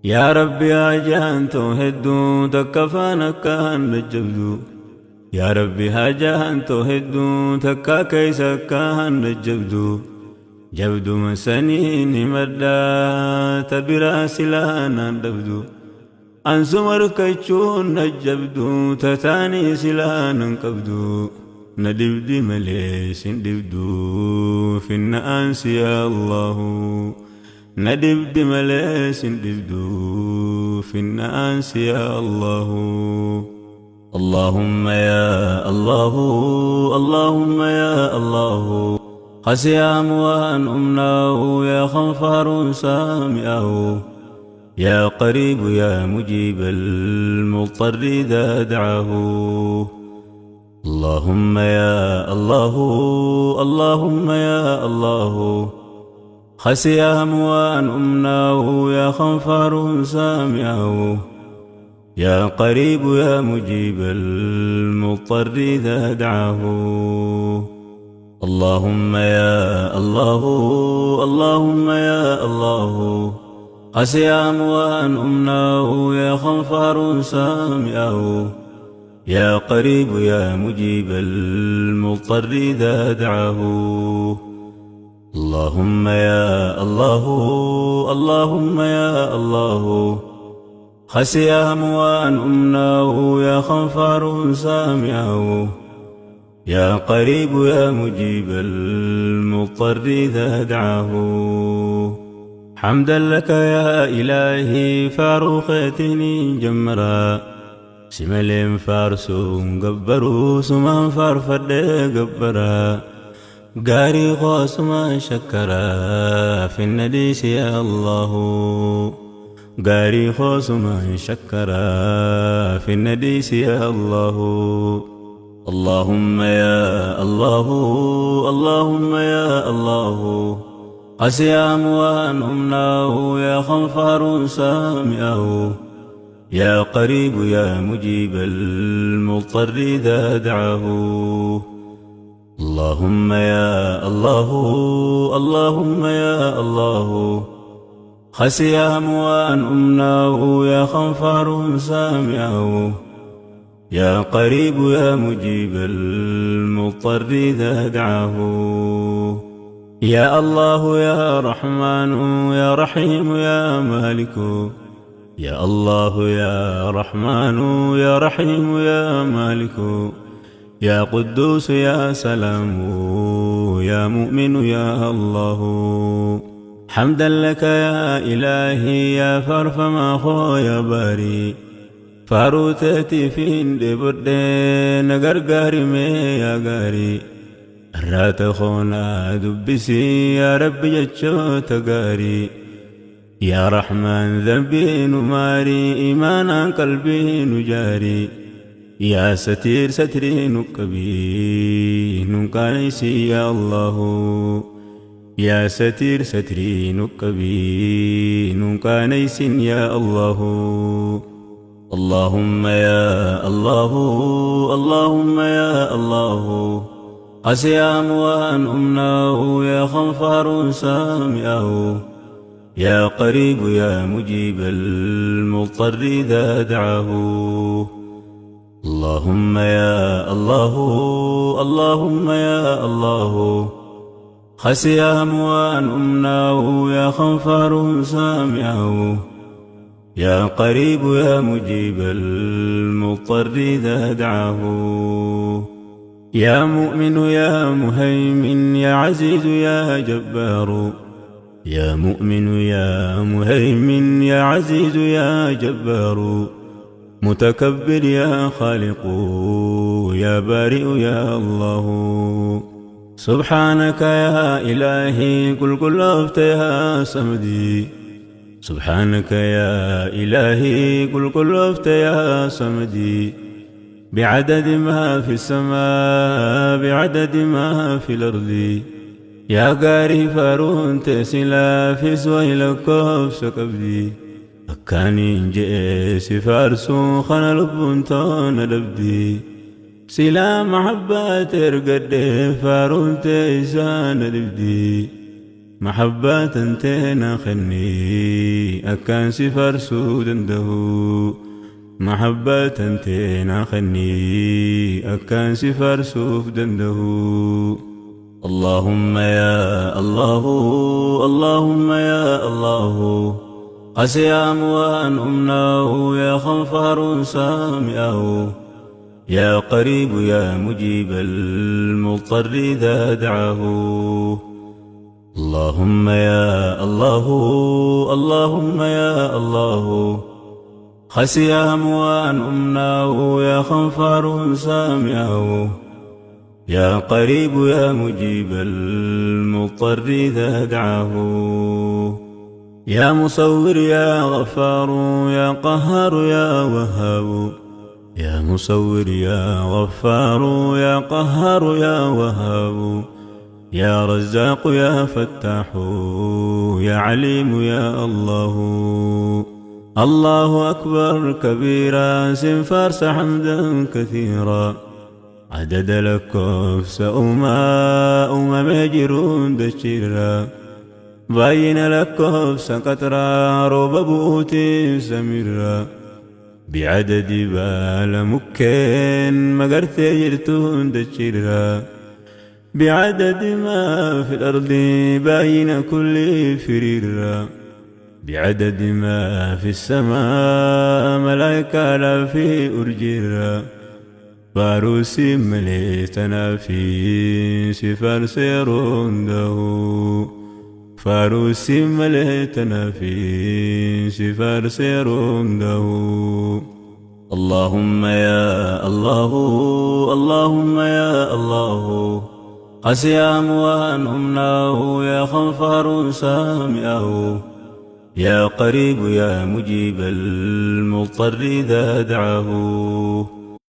يا ربي هاجان توهدو تكفانا كان نجبدو يا ربي هاجان توهدو تكا كيسا كان نجبدو جبدو مسنين مدى تبرا سلانا دبدو أنسمر كيشون نجبدو تتاني سلانا كبدو ندبدي مليس ندبدو في الناس يا الله ندبدي مليس ندبدو في الناس يا الله اللهم يا الله اللهم يا الله خسيام وان أمناه يا خنفار سامعه يا قريب يا مجيب المضطر إذا دعاه اللهم يا الله اللهم يا الله خسيام وان أمناه يا خنفار سامعه يا قريب يا مجيب المضطر إذا دعاه اللهم يا الله اللهم يا الله خسيام وان أمناه يا خنفار سامعه يا قريب يا مجيب المضطر إذا دعاه اللهم يا الله اللهم يا الله خسيام وان أمناه يا خنفار سامعه يا قريب يا مجيب المضطر إذا دعاه حمدا لك يا إلهي فاروقتني جمرا سملين فارسو قبرو سمان فارفد قبرا قاري غوص ما شكرا في النديس يا الله قاري غوص ما شكرا في النديس يا الله اللهم يا الله اللهم يا الله خسيام وان أمناه يا خنفار سامعه يا قريب يا مجيب المضطر إذا دعاه اللهم يا الله اللهم يا الله خسيام وان أمناه يا خنفار سامعه يا قريب يا مجيب المضطر إذا دعاه يا الله يا رحمن يا رحيم يا مالك يا الله يا رحمن يا رحيم يا مالك يا قدوس يا سلام يا مؤمن يا الله حمدا لك يا إلهي يا فرفما خو يا باري فاروتتي فين دبردين غرغاري مي يا غاري رات خونا دبسي يا ربي جتشو تغاري يا رحمن ذنبي نماري إيمانا قلبي نجاري يا ستير ستري نكبي نكانيسي يا الله يا ستير ستري نكبي نكانيسي يا الله اللهم يا الله اللهم يا الله خسيام وان أمناه يا خنفار سامعه يا قريب يا مجيب المضطر إذا دعاه اللهم يا الله اللهم يا الله خسيام وان أمناه يا خنفار سامعه يا قريب يا مجيب المضطر إذا دعاه يا مؤمن يا مهيمن يا عزيز يا جبار يا مؤمن يا مهيمن يا عزيز يا جبار متكبر يا خالق يا بارئ يا الله سبحانك يا إلهي قل أفت يا سمدي سبحانك يا إلهي قل أفت يا سمدي بعدد ما في السماء بعدد ما في الأرض يا قاري فارون تسلا في سويل كوفس كبدي أكاني جيس فارسو خنا لبنتون لبدي سلا محبة ترقد فارون تيسان لبدي محبة تنتهنا خني أكان سفر سودنده محبة تنتهنا خني أكان سفر سودنده اللهم يا الله اللهم يا الله قسيام وأن أمناه يا خنفر سامعه يا قريب يا مجيب المضطر إذا دعاه اللهم يا الله اللهم يا الله خسيام وأن أمناه يا خنفر سامعه يا قريب يا مجيب المضطر إذا دعاه يا مصور يا غفار يا قهار يا وهاب يا مصور يا غفار يا قهار يا وهاب يا رزاق يا فتاح يا عليم يا الله الله أكبر كبيرا سنفارس حمدا كثيرا عدد لكوف أمم مجرون دشيرا باين لكوف سقطرا روب بوتي سميرا بعدد بال مكين مقرت جرتون دشيرا بعدد ما في الأرض باين كل فريرا بعدد ما في السماء ملائكة لا في أرجيرا فاروسي مليتنا في سفر سيرونده فاروسي مليتنا في سفر سيرونده اللهم يا الله اللهم يا الله قسيام وأن أمناه يا خنفر سامعه يا قريب يا مجيب المضطر إذا دعاه